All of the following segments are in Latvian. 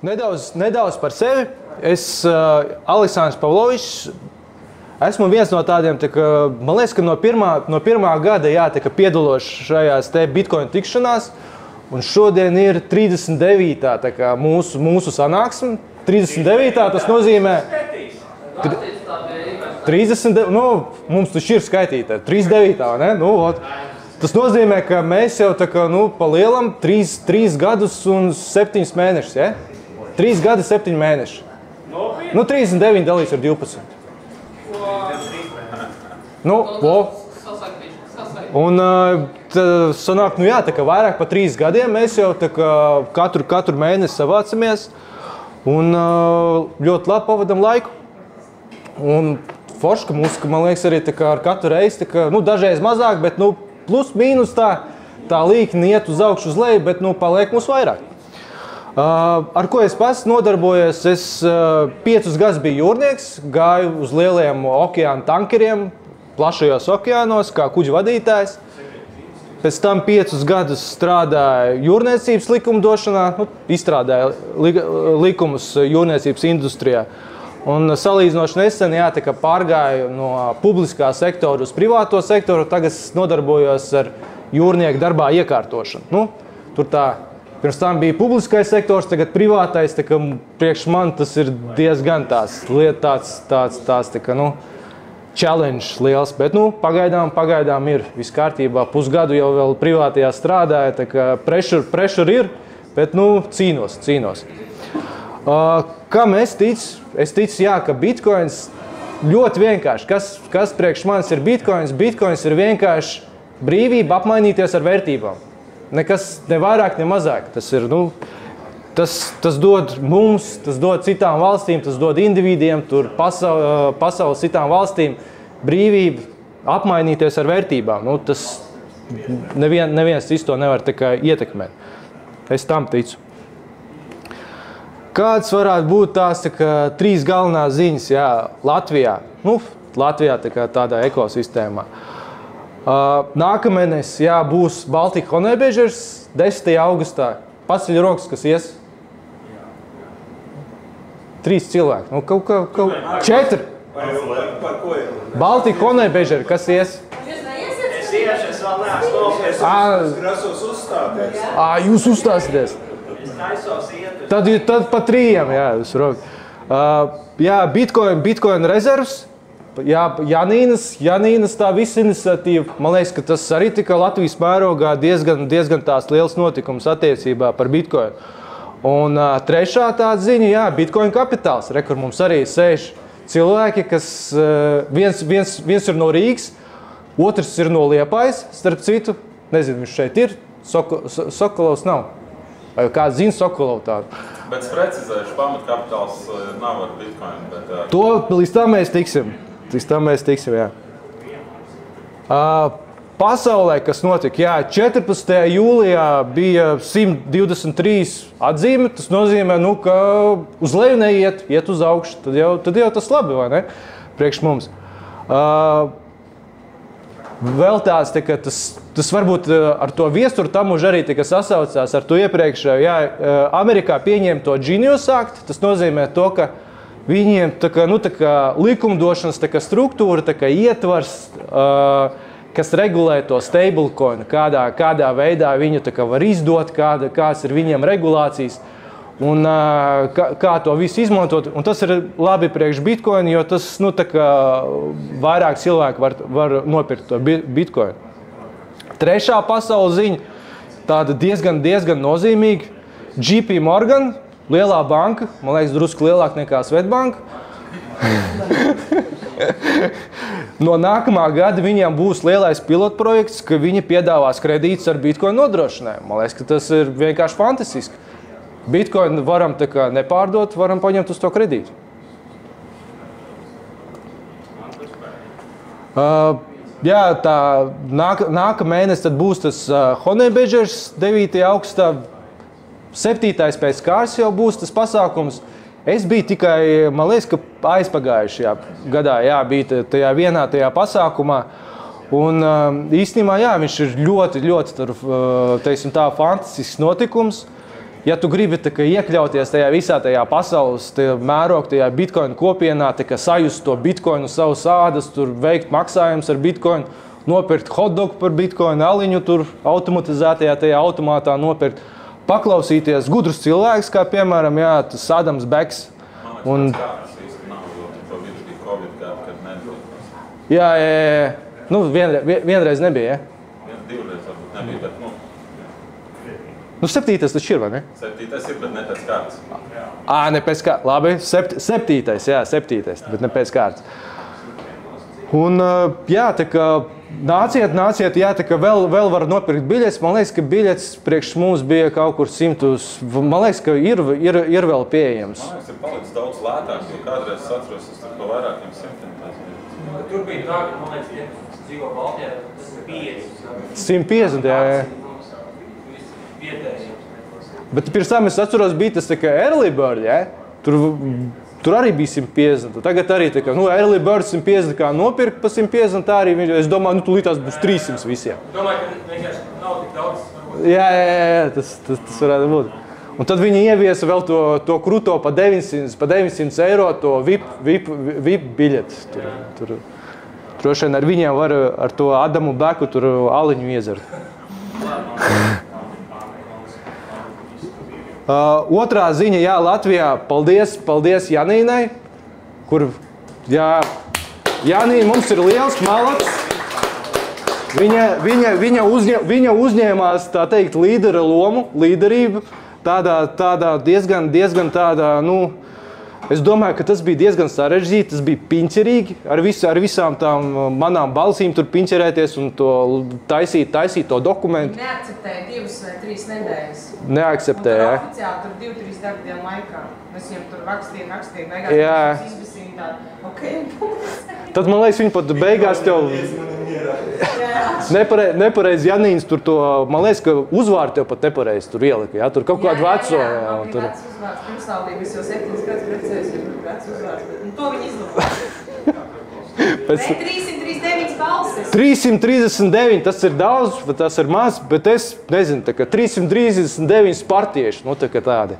Nedaudz par sevi. Es, Aleksandrs Pavlovičs, esmu viens no tādiem, man liekas, ka no pirmā gada piedalos šajās Bitcoin tikšanās, un šodien ir 39. mūsu sanāksme. 39. tas nozīmē... 39, mums taču ir skaitītāji, 39, ne? Tas nozīmē, ka mēs jau pa lielam 3 gadus un 7 mēnešus, ja? 3 gadi, 7 mēneši. 39 dalīts ar 12. Un sanāk, vairāk pa 3 gadiem mēs jau katru mēnesi savācamies un ļoti labi pavadam laiku. Un forši, ka mums, man liekas, arī ar katru reizi, dažreiz mazāk, bet plus mīnus tā līkni iet uz augšu uz leju, bet paliek mums vairāk. Ar ko es pats nodarbojos? Es 5 gadus biju jūrnieks, gāju uz lieliem okeāna tankeriem, plašajos okeānos, kā kuģu vadītājs. Pēc tam 5 gadus strādāju jūrniecības likumdošanā, izstrādāju likumus jūrniecības industrijā. Un salīdzinoši nesen pārgāju no publiskā sektora uz privāto sektoru, tagad nodarbojos ar jūrnieku darbā iekārtošanu. Tur pirms tam bija publiskais sektors, tagad privātais, priekš man tas ir diezgan challenge liels, bet pagaidām ir viss kārtībā. Pusgadu jau vēl privātajā strādāju, pressure ir, bet cīnos. Kam es ticu? Es ticu, ka Bitcoins ļoti vienkārši. Kas priekš manis ir Bitcoins? Bitcoins ir vienkārši brīvība apmainīties ar vērtībām. Nekas ne vairāk, ne mazāk. Tas ir, tas dod mums, tas dod citām valstīm, tas dod individiem, tur pasaules citām valstīm brīvību apmainīties ar vērtībām. Tas neviens cits to nevar ietekmēt. Es tam ticu. Kāds varētu būt tās 3 galvenās ziņas Latvijā? Latvijā tādā ekosistēmā. Nākamēnes būs Baltika Honeybežers 10. augustā. Paceļ rokas, kas ies? 3 cilvēki. 4. Baltika Honeybežeri, kas ies? Es iešu, es vēl neesmu nopies. Es grasos uzstāties. Jūs uzstāsieties? Tad pa 3, uz rokas. Bitcoin rezervs. Janīnas tā visa iniciatīva. Man liekas, ka tas arī Latvijas mērogā diezgan tās liels notikums attiecībā par Bitcoin. Un trešā tāda ziņa, Bitcoin kapitāls. Kur mums arī sēž cilvēki, kas viens ir no Rīgas, otrs ir no Liepājas, starp citu. Nezinu, viņš šeit ir. Sokolovs nav. Vai kāds zina Sokolovu tādu? Bet es precizēšu, pamatkapitāls nav ar Bitcoin. Bet, To līdz tam mēs tiksim. Jā. Pasaulē, kas notika, 14. jūlijā bija 123 atzīme. Tas nozīmē, ka uz leju neiet, iet uz augšu. Tad jau tas labi, vai ne? Priekš mums. Vēl tāds, tas varbūt ar to Viesturu Tamužu arī sasaucās ar to iepriekšējo. Amerikā pieņēma to Genius Act, tas nozīmē to, ka viņiem likumdošanas struktūra, ietvars, kas regulē to stablecoin, kādā veidā viņu var izdot, kāds ir viņiem regulācijas. Un kā to visu izmantot. Un tas ir labi priekš Bitcoin, jo tas vairāk cilvēku var nopirkt to Bitcoin. Trešā pasaules ziņa, tāda diezgan nozīmīga. JP Morgan, lielā banka, man liekas, drusku lielāka nekā Svetbanka. No nākamā gada viņiem būs lielais pilotprojekts, ka viņi piedāvās kredītus ar Bitcoin nodrošinājumu. Man liekas, ka tas ir vienkārši fantastiski. Bitcoin varam nepārdot, varam paņemt uz to kredītu. Tā nākamēnes tad būs tas Honeybežers 9. augustā. 7. pēc kārtas jau būs tas pasākums. Es biju tikai, man liekas, ka aizpagājušajā gadā, bija tajā pasākumā. Un īstenībā, viņš ir ļoti, teiksim tā, fantastisks notikums. ja tu gribi iekļauties tajā visā tajā pasaules mēroga, tajā bitcoin kopienā, sajust to bitcoinu savus ādas, tur veikt maksājumus ar bitcoinu, nopirkt hotdogu par bitcoinu, aliņu tur automatizētajā tajā automātā nopirkt, paklausīties gudrus cilvēkus, kā piemēram, jā, tas Adams Beks. Un... Jā. Nu, vienreiz nebija, ja? Divreiz varbūt nebija, bet, Nu, 7. taču ir, vai ne? 7. ir, bet ne pēc kārtas. Ne pēc kārtas. Labi, 7. jā, 7. bet ne pēc kārtas. Un, jā, tā kā nāciet, jā, tā kā vēl var nopirkt biļetes. Man liekas, ka biļetes priekš mums bija kaut kur 100. Man liekas, ka ir vēl pieejams. Man liekas, ir palicis daudz lētāk, jo kādreiz es atceros, es tur pa vairākiem 100. Tur bija tā, ka, man liekas, tie, kas dzīvo Baltijā, tas ir 50. 150, jā. Bet pirms tam es atceros, bija tas tā kā early bird, ja? Tur arī bija 150. Tagad arī tā kā, early bird 150 kā nopirkt pa 150, tā arī, es domāju, tūlīt tās būs 300 visiem. Domāju, ka vienkārši nav tik daudz. Jā, tas varētu būt. Un tad viņi ieviesa vēl to kruto pa 900 eiro, to VIP biļetes. Tur droši vien ar viņiem var ar to Adamu Beku tur aliņu iezert. Otrā ziņa, jā, Latvijā, paldies Janīnai, kur, jā, Janīna mums ir liels malaks. Viņa uzņēmās, tā teikt, līdera lomu, līderību, tādā diezgan tādā, es domāju, ka tas bija diezgan sarežģīti, tas bija piņķerīgi, ar visām tām manām balsīm tur piņķerēties un to taisīt to dokumentu. Neakceptēja 2 vai 3 nedēļas. Neakceptēja, jā. Un tur oficiāli tur 2-3 darbdienu laikā. Mēs viņam tur rakstīja, beigās mums izbasīja tādu, ok. Tad, man liekas, viņi pat beigās tev nepareizi Janīns tur to, man liekas, ka uzvārdu tev pat nepareizi tur ielika, jā, tur kaut kādu veco. Jā, man bija vecs uzvārds pirmsvaldības, jau 7 gadus precējas, ja tur vecs uzvārds, bet to viņi izlūko. Bet 339 balsis. 339, tas ir daudz, tas ir maz, bet es nezinu, tā kā 339 partieši, tā kā tādi.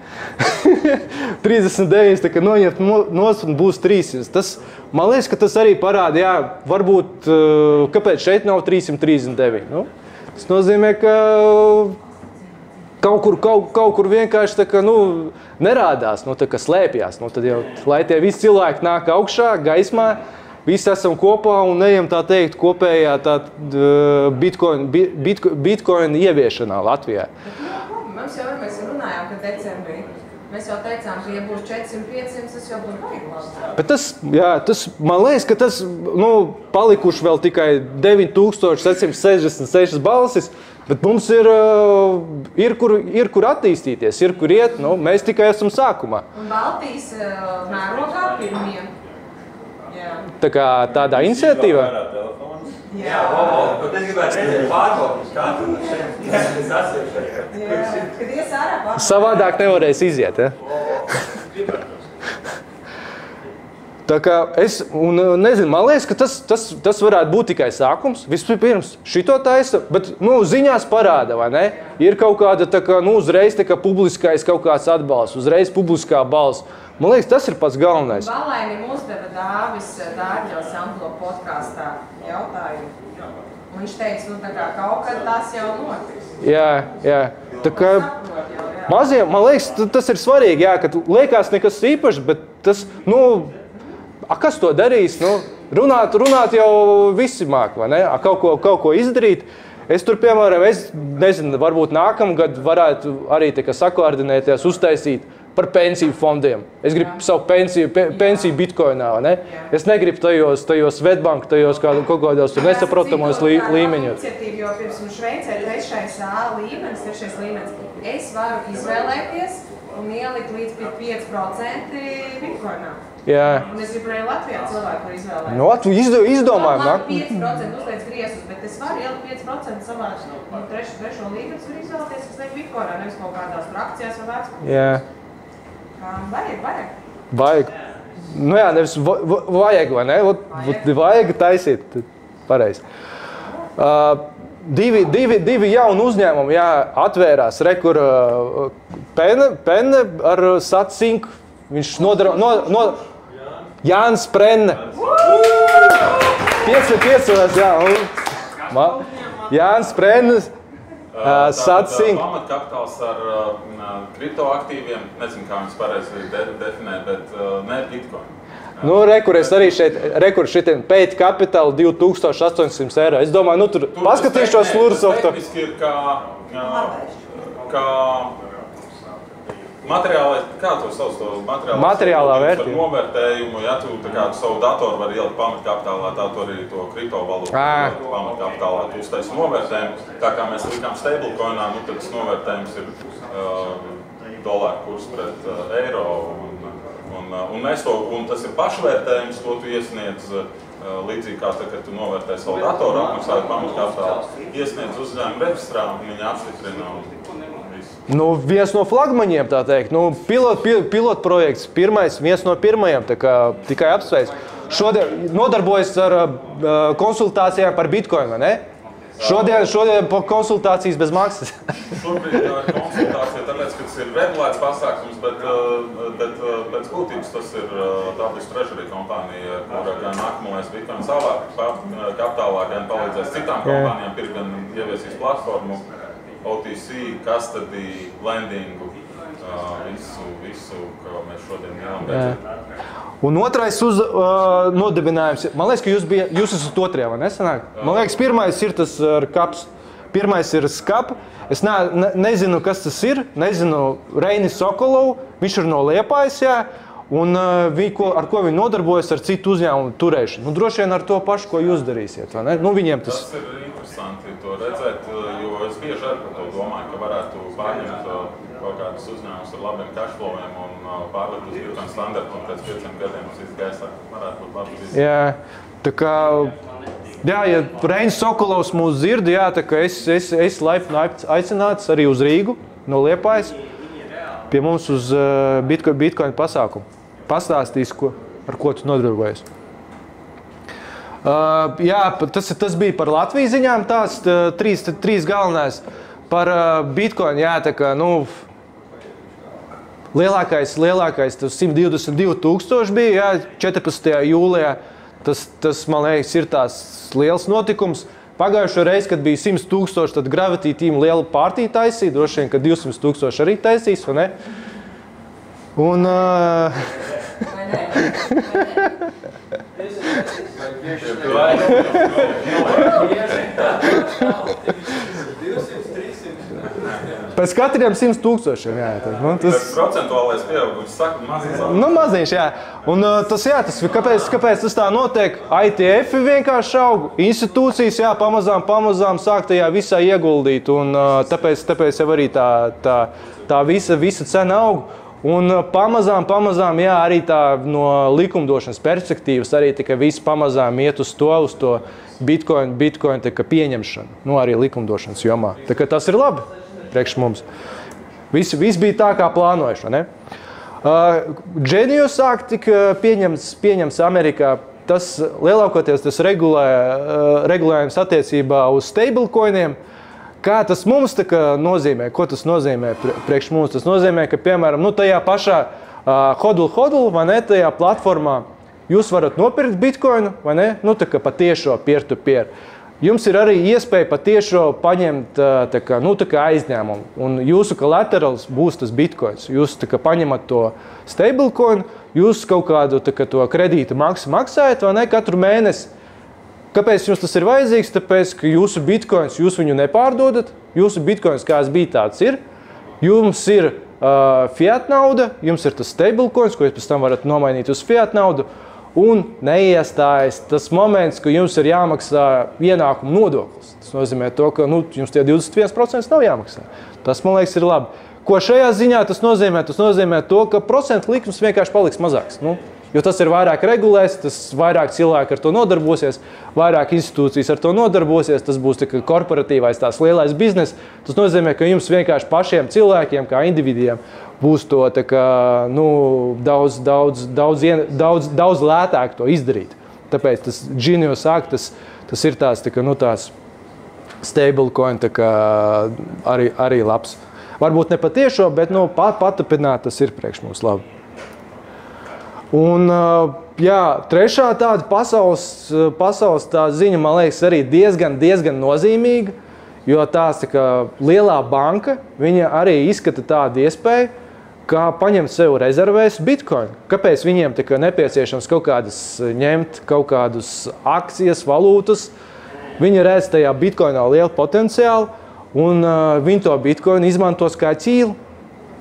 39, tā kā noņemt nos un būs 300. Tas, man liekas, ka tas arī parāda, jā, varbūt, kāpēc šeit nav 339. Tas nozīmē, ka kaut kur vienkārši tā kā, nerādās, tā kā slēpjās. Tad jau, lai tie visi cilvēki nāk augšā, gaismā, visi esam kopā un ejam, tā teikt, kopējā bitcoin ieviešanā Latvijā. Mums jau mēs runājām, ka decembrī. Mēs jau teicām, ka ja būs 400-500, tas jau būs baigi labi. Bet tas, man liekas, ka tas, palikuši vēl tikai 9766 balsis, bet mums ir kur attīstīties, ir kur iet, mēs tikai esam sākumā. Un Baltijas mērogā pirmie. Tā kā tādā iniciatīvā? Jā, bet es gribētu redzēt pārbaudīt katru no šeit. Es atsevišķi šeit. Jā, kad ies ārā pārbaudīt. Savādāk nevarēs iziet, ja? Tā kā nezinu, man liekas, ka tas varētu būt tikai sākums. Vispirms šito taisa, bet, ziņās parāda, vai ne? Ir kaut kāda, tā kā, uzreiz tā kā publiskais kaut kāds atbalsts, uzreiz publiskā balss. Man liekas, tas ir pats galvenais. Valainim uzdeva Dāvis Dārģels Amplo podkāstā jautājumu. Un viņš teica, tā kā kaut kad tas jau notiks. Jā. Tā kā maziem, man liekas, tas ir svarīgi, jā, ka liekas nekas īpašs, bet tas, kas to darīs? Runāt jau visi māk, vai ne? Kaut ko izdarīt. Es tur, piemēram, nezinu, varbūt nākamgad varētu arī sakoordinēties, uztaisīt par pensiju fondiem. Es gribu savu pensiju bitcoinā, vai ne? Es negribu tajos Svetbank, tajos kaut kādos tur nesaprotamos līmeņos. Jo pirms mums Šveicē 3. līmenis, es varu izvēlēties un ielikt līdz 5% bitcoinā. Jā. Un es gribu arī Latvijā cilvēku var izvēlēt. Tu izdomāji. Man 5% uzliec griezus, bet es varu ielikt 5% savā trešo līmenis var izvēlēties, kas liek bitcoinā, nevis kaut kādās akcijās vai vērtspapīros. Jā. Vajag. Jā, nevis vajag, vai ne? Vajag taisīt. Pareizi. divi jauni uzņēmumi, jā, atvērās. Rekur Penne ar Satsinku. Viņš Jānis Prenne. Piecos, jā. Jānis Prenne, Satsink. Pamatkapitāls ar kriptoaktīviem, nezinu, kā viņus pareizi definēt, bet ne Bitcoin. Nu, rekur es arī šitiem Peit Capital 2800 eiro. Es domāju, nu tur paskatīšos Lursoftu. Tehniski ir kā materiālais, kā to sauc to materiālā vērtība. Par novērtējumu, ja tu savu datoru var ielikt pamatkapitālā, tā tu arī to kriptovalūtu pamatkapitālā, tu uztaisi novērtējumu. Tā kā mēs likām stablecoinā, nu tad tas novērtējums ir dolāru kurs pret eiro. Un tas ir pašvērtējums, to tu iesniedz līdzīgi kā kad tu novērtē savu datoru, apmaksājot pamatkapitālu, iesniedz uzņēmumu reģistrā un viņi apstiprina un visu. Nu, viens no flagmaņiem, tā teikt. Nu, pilotprojekts, viens no pirmajiem, tā kā tikai apsveic. Šodien nodarbojas ar konsultācijām par Bitcoin, vai ne? Šodien konsultācijas bez maksas. Šobrīd konsultācija, tāpēc, ka tas ir regulēts pasākums, bet pēc būtības tas ir Public Treasury kompānija, kura gan akumulēs Bitcoin savā kapitālā, gan palīdzēs citām kompānijām, pirkt gan ieviesīs platformu, OTC, custody, lendingu, visu, ko mēs šodien ņemam. Un otrais nodibinājums, man liekas, ka jūs esat otrajā, vai nesanāk? Man liekas, pirmais ir tas kaps, pirmais ir skap. Es nezinu, kas tas ir, nezinu Reinis Sokolovs, viņš ir no Liepājas, jā, un ar ko viņi nodarbojas ar citu uzņēmumu turēšanu. Nu, droši vien ar to pašu, ko jūs darīsiet, vai ne? Nu, viņiem tas ir interesanti to redzēt, jo es bieži ar to domāju, ka varētu pārņemt kaut kādus uzņēmumus ar labiem cashflowiem un pārlikt uz Bitcoin standartu, un pēc 5 gadiem uz izgaisā varētu būt labi visi. Jā, tā kā, jā, ja Reinis Sokolovs mūs dzird, jā, tā kā es laipni aicināts arī uz Rīgu no Liepājas pie mums uz Bitcoin pasākumu. Pastāstīs, ar ko tu nodarbojies. Jā, tas bija par Latvijas ziņām, tās trīs galvenais. Par Bitcoin, jā, tā kā, nu, lielākais, tas 122 000 bija, jā, 14. jūlijā. Tas, man liekas, ir tās liels notikums. Pagājušo reizi, kad bija 100 000, tad Gravity Team lielu partiju taisīja, droši vien, ka 200 000 arī taisīs, vai ne? Un... Vai ne? Pēc katriem 100 000, jā. Tas procentuālais pieaugums saka maziņš. Nu, maziņš, jā. Un kāpēc tas tā notiek? ITF vienkārši aug, institūcijas, jā, pamazām sāk tajā visā ieguldīt. Un tāpēc jau arī tā visa cena aug. Un pamazām, jā, arī tā no likumdošanas perspektīvas arī tikai viss pamazām iet uz to Bitcoin tā kā pieņemšanu. Nu, arī likumdošanas jomā. Tā kā tas ir labi priekš mums. Viss bija tā, kā plānojuši, ne? Genius Act tika pieņemts Amerikā. Tas lielākoties tas regulējums attiecībā uz stablecoiniem. Kā tas mums tā kā nozīmē? Ko tas nozīmē priekš mums? Tas nozīmē, ka, piemēram, nu, tajā pašā hodl, vai ne, tajā platformā jūs varat nopirkt bitcoinu, vai ne? Nu, tā kā patiešo peer-to-peer. Jums ir arī iespēja patiešo paņemt tā kā aizņēmumu. Un jūsu collaterals būs tas bitcoins. Jūs tā kā paņemat to stablecoin, jūs kaut kādu tā kā to kredīta maksu maksājat, vai ne, katru mēnesi. Kāpēc jums tas ir vajadzīgs? Tāpēc, ka jūsu bitcoins, jūs viņu nepārdodat. Jūsu bitcoins, kāds bija, tāds ir. Jums ir fiat nauda, jums ir tas stablecoins, ko jūs pēc tam varat nomainīt uz fiat naudu. Un neiestājas tas moments, ka jums ir jāmaksā ienākumu nodoklis. Tas nozīmē to, ka jums tie 21% nav jāmaksā. Tas, man liekas, ir labi. Ko šajā ziņā tas nozīmē? Tas nozīmē to, ka procentu likums vienkārši paliks mazāks. Jo tas ir vairāk regulēs, tas vairāk cilvēki ar to nodarbosies, vairāk institūcijas ar to nodarbosies, tas būs tikai korporatīvais tās lielais biznes. Tas nozīmē, ka jums vienkārši pašiem cilvēkiem, kā individiem, būs to tā kā, daudz lētāk to izdarīt. Tāpēc tas Genius Act, tas ir tās, tā kā, tās stablecoin arī labs. Varbūt ne patiešo, bet patupināt tas ir priekš mums labi. Un trešā tāda pasaules tā ziņa, man liekas, arī diezgan nozīmīga, jo tās lielā banka, viņa arī izskata tādu iespēju, kā paņemt sev rezervēs Bitcoin. Kāpēc viņiem nepieciešams ņemt kaut kādus akcijas, valūtas? Viņi redz tajā Bitcoinā lielu potenciālu, un viņi to Bitcoin izmantos kā ķīlu.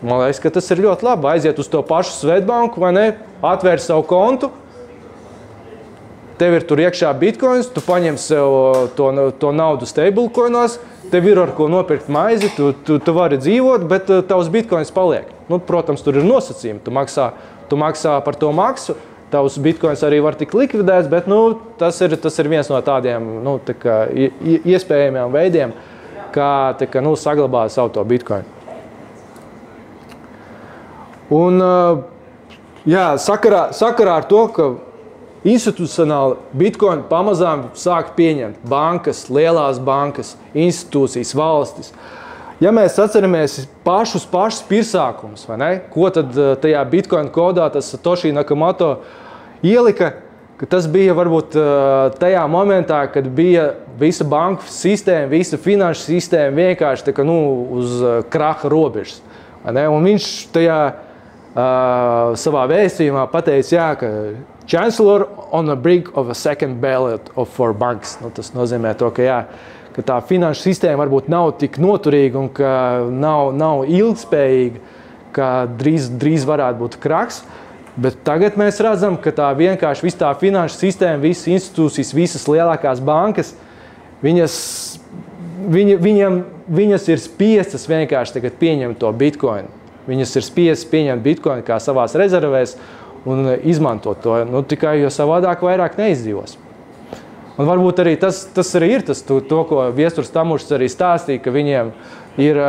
Man liekas, ka tas ir ļoti labi. Aiziet uz to pašu Svetbanku, vai ne? Atvērt savu kontu, tev ir tur iekšā Bitcoins, tu paņem sev to naudu stablecoinos, tev ir ar ko nopirkt maizi, tu vari dzīvot, bet tavs Bitcoins paliek. Protams, tur ir nosacījumi, tu maksā par to maksu, tavs Bitcoins arī var tikt likvidēts, bet tas ir viens no tādiem iespējamiem veidiem, kā saglabāt savu to Bitcoin. Un sakarā ar to, ka institucionāli Bitcoin pamazām sāk pieņemt bankas, lielās bankas, institūcijas, valstis. Ja mēs atceramies pašus pirmsākumus, vai ne? Ko tad tajā Bitcoin kodā tas Satoshi Nakamoto ielika, ka tas bija varbūt tajā momentā, kad bija visa banku sistēma, visa finanšu sistēma vienkārši uz kraha robežas. Un viņš tajā savā vēstījumā pateica, ka Chancellor on the brink of a second bailout for banks. Tas nozīmē to, ka tā finanšu sistēma varbūt nav tik noturīga un ka nav ilgspējīga, ka drīz varētu būt kraks. Bet tagad mēs redzam, ka tā vienkārši visa tā finanšu sistēma, visas institūcijas, visas lielākās bankas, viņas ir spiestas vienkārši tagad pieņemt to Bitcoin. Viņas ir spiestas pieņemt Bitcoin kā savās rezervēs un izmantot to, tikai jo savādāk vairāk neizdzīvos. Un varbūt arī tas arī ir to, ko Viesturs Tamušs arī stāstīja, ka viņiem ir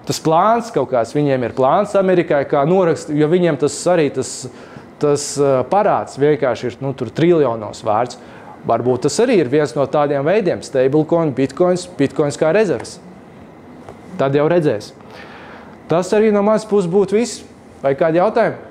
tas plāns kaut kāds, viņiem ir plāns Amerikai, kā norakst, jo viņiem tas arī tas parāds vienkārši ir tur triljonos vērts. Varbūt tas arī ir viens no tādiem veidiem, stablecoin, Bitcoins kā rezerves. Tad jau redzēs. Tas arī no manas puses būtu viss. Vai kādi jautājumi?